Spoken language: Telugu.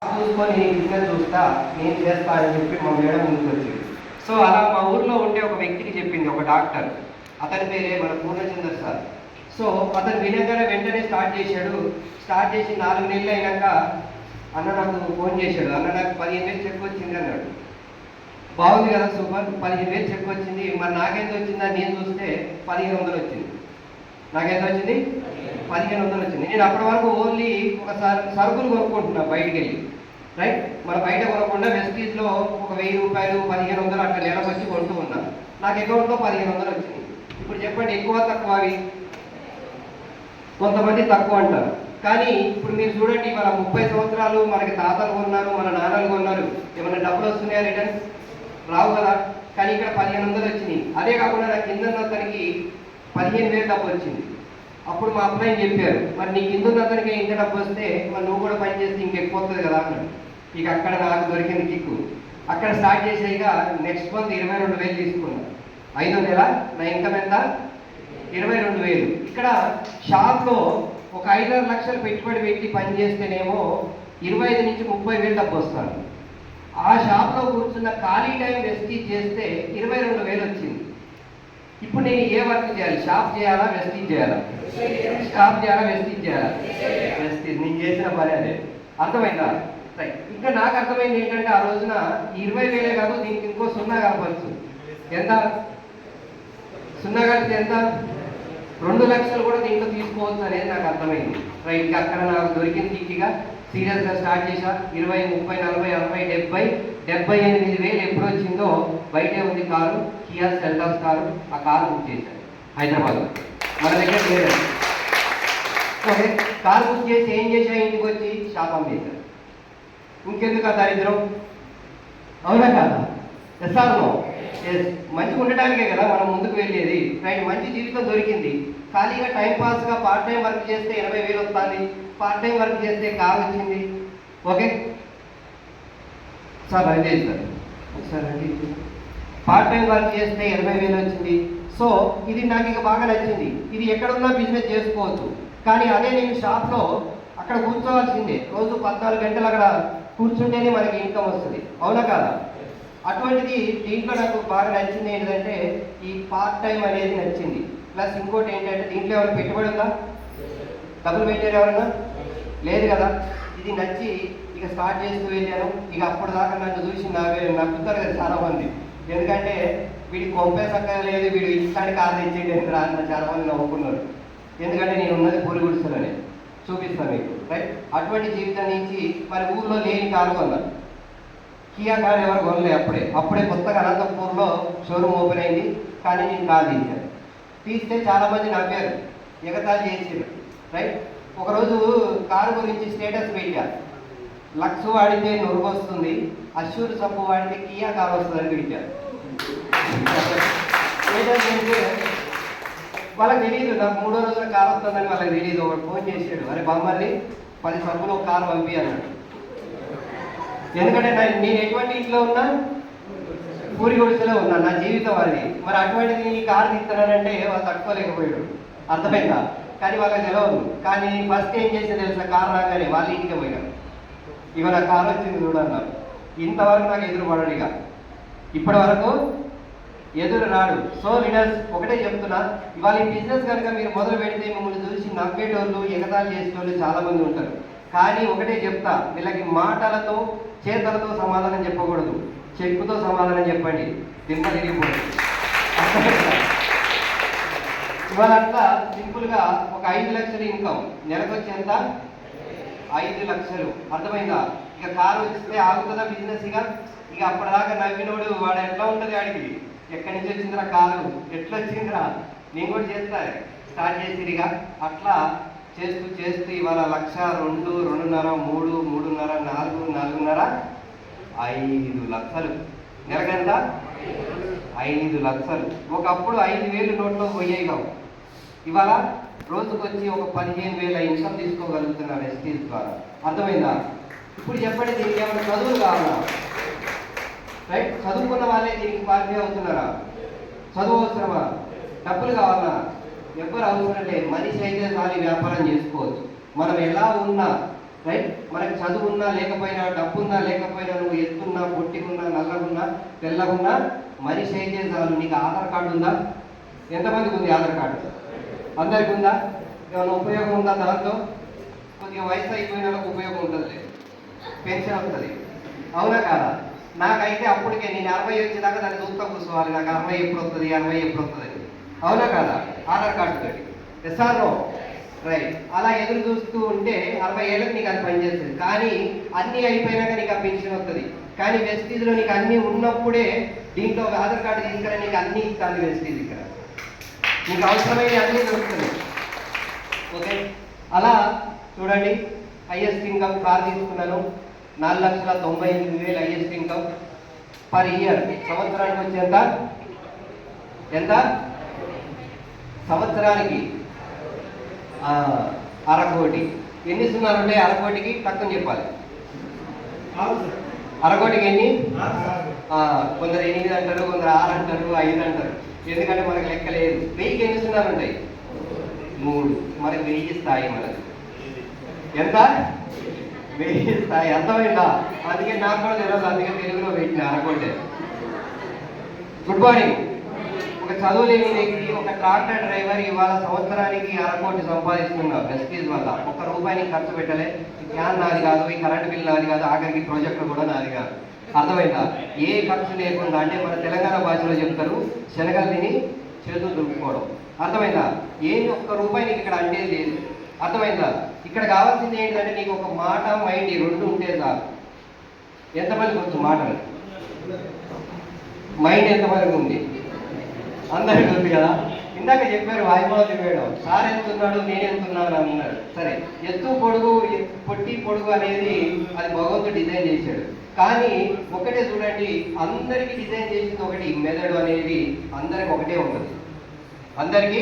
చూసుకొని బిజినెస్ చూస్తా నేను చేస్తా అని చెప్పి మా మేడం ముందుకు వచ్చింది. సో అలా మా ఊర్లో ఉండే ఒక వ్యక్తికి చెప్పింది, ఒక డాక్టర్, అతని పేరే మన పూర్ణచందర్ సార్. సో అతను వినగానే వెంటనే స్టార్ట్ చేశాడు. స్టార్ట్ చేసి 4 నెలలు అయినాక అన్న నాకు ఫోన్ చేశాడు, అన్న నాకు 15,000 చెక్ వచ్చింది అన్నాడు. బాగుంది కదా, సూపర్, 15,000 చెక్ వచ్చింది, మరి నాకెంత వచ్చిందా నేను చూస్తే 1,500 వచ్చింది. నాకెంత వచ్చింది? 1,500 వచ్చింది. నేను అప్పటి వరకు ఓన్లీ ఒకసారి సరుకులు కొనుక్కుంటున్నా బయటికి వెళ్ళి, రైట్. మన బయట కొనకుండా వెస్టీజ్లో ఒక 1,000 రూపాయలు 1,500 అట్లా నెలకు వచ్చి కొంటూ ఉన్నా. నాకు అకౌంట్లో 1,500 వచ్చింది. ఇప్పుడు చెప్పండి, ఎక్కువ తక్కువ? అవి కొంతమంది తక్కువ అంటారు, కానీ ఇప్పుడు మీరు చూడండి, మన 30 సంవత్సరాలు మనకి తాతలు కొన్నారు, మన నాన్నలు కొన్నారు, ఏమైనా డబ్బులు వస్తున్నాయా? రిటర్న్ రావు కదా. కానీ ఇక్కడ 1,500 వచ్చినాయి. అదే కాకుండా నాకు కింద అతనికి 15,000 డబ్బు వచ్చింది. అప్పుడు మా అబ్బాయిని చెప్పారు, మరి నీకు కింద అతనికి ఇంత డబ్బు వస్తే మరి నువ్వు కూడా పని చేస్తే ఇంకెక్కువ వస్తుంది కదా అన్నాడు. ఇక అక్కడ నాకు దొరికింది కిక్కు. అక్కడ స్టార్ట్ చేసేగా నెక్స్ట్ మంత్ 22,000 తీసుకున్నాను. 5వ నెల నా ఇన్కమ్ ఎంత? 22,000. ఇక్కడ షాప్లో ఒక 5-6 లక్షలు పెట్టుబడి పెట్టి పని చేస్తేనేమో 25 నుంచి 30,000 డబ్బు వస్తాను. ఆ షాప్లో కూర్చున్న ఖాళీ టైం వెస్టీజ్ చేస్తే 22,000 వచ్చింది. ఇప్పుడు నేను ఏ వర్క్ చేయాలి? షాప్ చేయాలా, వెస్టీజ్ చేయాలా? షాప్ చేయాలా, వెస్టీజ్ చేయాలా? వెస్టీజ్. నేను చేసిన పని అదే. అర్థమైందా? రైట్. ఇంకా నాకు అర్థమైంది ఏంటంటే, ఆ రోజున 20,000 కాదు, దీనికి ఇంకో 0 కలపచ్చు. ఎంత? 0 కలిపితే ఎంత? 2 లక్షలు కూడా దీంట్లో తీసుకోవచ్చు అనేది నాకు అర్థమైంది. రైట్. అక్కడ నాకు దొరికింది కిక్కిగా సీరియస్గా స్టార్ట్ చేశా. 20, 30, 40, 60, 70, 78,000 ఎప్పుడు వచ్చిందో బయటే ఉంది కారు, కియా సెల్టాస్ కారు. ఆ కారు బుక్ చేశాను హైదరాబాద్, మన దగ్గర లేదు. ఓకే, కారు బుక్ చేసి ఏం చేశా, ఇంటికి వచ్చి షాప్ అమ్మేశాను. ఇంకెందుకు ఆ దరిద్రం? అవునా కాదా? ఎస్ఆర్లో ఎస్. మంచిగా ఉండటానికే కదా మనం ముందుకు వెళ్ళేది. రైట్. మంచి జీవితం దొరికింది. ఖాళీగా టైంపాస్గా పార్ట్ టైం వర్క్ చేస్తే 80,000 వస్తుంది. పార్ట్ టైం వర్క్ చేస్తే కారు వచ్చింది. ఓకే సార్, అదే సార్ ఒకసారి అండి. పార్ట్ టైం వర్క్ చేస్తే 80,000 వచ్చింది. సో ఇది నాకు ఇక బాగా నచ్చింది. ఇది ఎక్కడున్నా బిజినెస్ చేసుకోవచ్చు. కానీ అదే నేను షాప్లో అక్కడ కూర్చోవాల్సిందే. రోజు 14 గంటలు అక్కడ కూర్చుంటేనే మనకి ఇన్కమ్ వస్తుంది. అవునా కాదా? అటువంటిది దీంట్లో నాకు బాగా నచ్చింది ఏంటంటే, ఈ పార్ట్ టైం అనేది నచ్చింది. ప్లస్ ఇంకోటి ఏంటంటే, దీంట్లో ఏమైనా పెట్టుబడి ఉందా? డబ్బులు పెట్టారు ఎవరన్నా? లేదు కదా. ఇది నచ్చి ఇక స్టార్ట్ చేస్తూ వెళ్ళాను. ఇక అప్పటిదాకా నన్ను చూసి నవ్వుతారు కదా చాలా మంది. ఎందుకంటే వీడికి కొంపే చక్కగా లేదు, వీడు ఇష్టానికి కారు తెచ్చేయండి అన్న చాలా మంది నవ్వుకున్నారు. ఎందుకంటే నేను ఉన్నది పూరి గుడిసెలోనే. చూపిస్తాను మీకు. రైట్. అటువంటి జీవితం నుంచి మరి ఊర్లో లేని కారు కొన్నాను. కియా కారు ఎవరు కొనలే. అప్పుడే కొత్తగా అనంతపూర్లో షోరూమ్ ఓపెన్ అయింది. కానీ నేను కారు తీశాను. తీస్తే చాలామంది నవ్వారు, ఎగతాళి చేసారు. రైట్. ఒకరోజు కారు గురించి స్టేటస్ పెట్టా, లక్స్ వాడితే నురుగు వస్తుంది, అష్యూర్ సబ్బు వాడితే కియా కారు వస్తుందని పెట్టారు. స్టేటస్ అంటే వాళ్ళకి తెలియదు, నాకు 3వ రోజున కారు వస్తుందని వాళ్ళకి తెలియదు. ఒకటి ఫోన్ చేసాడు, అరే బామ్మల్ని 10 సబ్బులు ఒక కారు పంపి అన్నాడు. ఎందుకంటే నేను ఎటువంటి ఇంట్లో ఉన్నా, పూరి గుడిసెలో ఉన్నా, నా జీవితం అది. మరి అటువంటిది ఈ కారు తీస్తున్నానంటే వాళ్ళు తట్టుకోలేకపోయాడు. అర్థమైందా? కానీ వాళ్ళకి తెలియదు. కానీ ఫస్ట్ ఏం చేసి తెలుసా, కారు రాగానే వాళ్ళ ఇంటికి పోయినారు. ఇక నా కారు వచ్చింది చూడన్నారు. ఇంతవరకు నాకు ఎదురు పడడు, ఇక ఇప్పటి వరకు ఎదురు రాడు. సో లీడర్స్ ఒకటే చెప్తున్నా, ఇవాళ ఈ బిజినెస్ కనుక మీరు మొదలు పెడితే మిమ్మల్ని చూసి నవ్వేటోళ్ళు, ఎగతాళి చేసేటోళ్ళు చాలామంది ఉంటారు. కానీ ఒకటే చెప్తా, వీళ్ళకి మాటలతో చేతలతో సమాధానం చెప్పకూడదు, చెక్కుతో సమాధానం చెప్పండి. దింప తిరిగిపోతుంది. ఇవాళ అట్లా సింపుల్గా ఒక 5 లక్షల ఇన్కమ్ నెలకు వచ్చేంత 5 లక్షలు. అర్థమైందా? ఇక కారు వస్తే ఆగుతుందా బిజినెస్? ఇక అప్పటిదాకా నవ్వినోడు వాడు ఎట్లా ఉంటుంది, వాడికి ఎక్కడి నుంచి వచ్చిందిరా కారు, ఎట్లా వచ్చిందిరా, నేను కూడా చేస్తా స్టార్ట్ చేసిరిగా. అట్లా చేస్తూ చేస్తూ ఇవాళ 1,00,000, 2, 2.5, 3, 3.5, 4, 4.5, 5 లక్షలు. నెలకెంత? 5 లక్షలు. ఒకప్పుడు 5,000 నోట్లో పోయాయి కావు. ఇవాళ రోజుకొచ్చి ఒక 15,000 ఇన్కమ్ తీసుకోగలుగుతున్నా వెస్టీజ్ ద్వారా. అర్థమైందా? ఇప్పుడు చెప్పండి, దీనికి ఏమైనా చదువులు కావాలా? రైట్. చదువుకున్న వాళ్ళే దీనికి క్వాలిఫై అవుతున్నారా? చదువు అవసరమా? డబ్బులు కావాలా? ఎవ్వరు అవసరం లేదు. మనిషి అయితే చాలు వ్యాపారం చేసుకోవచ్చు. మనం ఎలా ఉన్నా రైట్. మనకి చదువు ఉన్నా లేకపోయినా, డబ్బున్నా లేకపోయినా, నువ్వు ఎత్తున్నా పొట్టికున్నా నల్లగున్నా తెల్లగున్నా మనిషి అయితే చాలు. నీకు ఆధార్ కార్డు ఉందా? ఎంతమందికి ఉంది ఆధార్ కార్డు? అందరికి ఉందా? ఏమైనా ఉపయోగం ఉందా దాంతో? కొద్దిగా వయసు అయిపోయిన వాళ్ళకి ఉపయోగం ఉంటుంది, పెన్షన్ వస్తుంది, అవునా కాదా? నాకైతే అప్పటికే నేను 60 వచ్చేదాకా దాన్ని చూస్తా కూర్చోవాలి, నాకు 60 ఎప్పుడు వస్తుంది, 60 ఎప్పుడు వస్తుంది, అవునా కాదా? ఆధార్ కార్డు తోటి ఎస్ఆర్ఓ రైట్. అలా ఎదురు చూస్తూ ఉంటే 60 ఏళ్ళకి నీకు అది పనిచేస్తుంది. కానీ అన్నీ అయిపోయినాక నీకు ఆ పెన్షన్ వస్తుంది. కానీ వెస్టీజ్లో నీకు అన్నీ ఉన్నప్పుడే దీంట్లో ఆధార్ కార్డు తీసుకురా, నీకు అన్నీ ఇస్తాను వెస్టీజ్. ఇక్కడ నీకు అవసరమైన అన్నీ దొరుకుతుంది. ఓకే, అలా చూడండి. హైయెస్ట్ ఇన్కమ్ కార్ తీసుకున్నాను, 4,98,000 హైయెస్ట్ ఇన్కమ్ పర్ ఇయర్. సంవత్సరానికి వచ్చేంత ఎంత? సంవత్సరానికి 1/2 కోటి. ఎన్ని సున్నాలు ఉంటాయి 1/2 కోటికి? తక్కువ చెప్పాలి. 1/2 కోటికి ఎన్ని? కొందరు 8 అంటారు, కొందరు 6 అంటారు, 5 అంటారు. ఎందుకంటే మనకు లెక్క లేదు. 1000కి ఎన్ని సున్నాలు ఉంటాయి? 3. మనకి 1000 స్థాయి. మనకి ఎంత? 1000 స్థాయి. అర్థమైందా? అందుకే నాకు కూడా తెలియదు, అందుకే తెలుగులో పెట్టిన 1/2 కోటి. Good morning. ఒక చదువు లేని వ్యక్తి, ఒక ట్రాక్టర్ డ్రైవర్ ఇవాళ సంవత్సరానికి 1/2 కోటి సంపాదిస్తున్నారు వెస్టీజ్ వల్ల. ఒక్క రూపాయిని ఖర్చు పెట్టలే. ఈ ఫ్యాన్ నాది కాదు, ఈ కరెంట్ బిల్ నాది కాదు, ఆఖరికి ప్రాజెక్టులు కూడా నాది కాదు. అర్థమైందా? ఏ ఖర్చు లేకుండా, అంటే మన తెలంగాణ భాషలో చెప్తారు, శనగలు తిని చేతులు దులుపుకోవడం. అర్థమైందా? ఏంటి ఒక్క రూపాయి నీకు ఇక్కడ అంటే లేదు. అర్థమైందా? ఇక్కడ కావాల్సింది ఏంటంటే నీకు ఒక మాట, మైండ్, ఈ 2 ఉంటే చాలు. ఎంతమందికి వచ్చు మాటలు? మైండ్ ఎంతమందికి ఉంది? అందరికీ ఉంది కదా. ఇందాక చెప్పారు వాయిబాబు చెప్పాడు, సార్ ఎంతున్నాడు నేను ఎంతున్నాను అన్నారు. సరే, ఎత్తు పొడుగు, పొట్టి పొడుగు అనేది అది భగవంతుడు డిజైన్ చేశాడు. కానీ ఒకటే చూడండి, అందరికీ డిజైన్ చేసింది ఒకటి, మెదడు అనేది అందరికి ఒకటే ఉంటుంది. అందరికీ